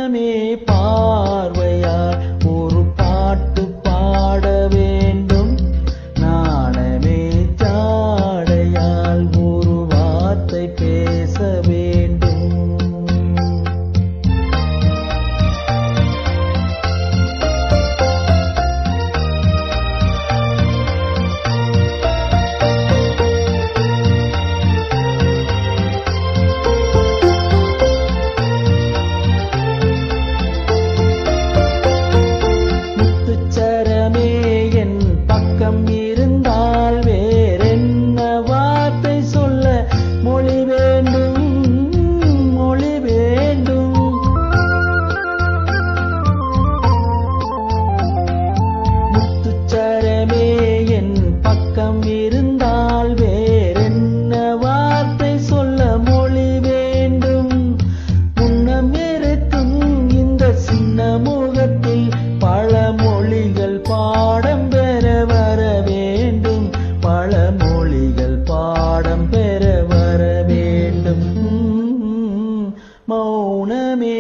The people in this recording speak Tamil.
மௌனமே பார்வையால் ஒரு பாட்டு பாட வேண்டும், நாணமே ஜாடையால் ஒரு வார்த்தை பேச வேண்டும். இருந்தால் வேறென்ன வார்த்தை சொல்ல மொழி வேண்டும். முன்னம் இருக்கும் இந்த சின்ன முகத்தில் பல மொழிகள் பாடம் பெற வர வேண்டும், பல மொழிகள் பாடம் பெற வர வேண்டும். மௌனமே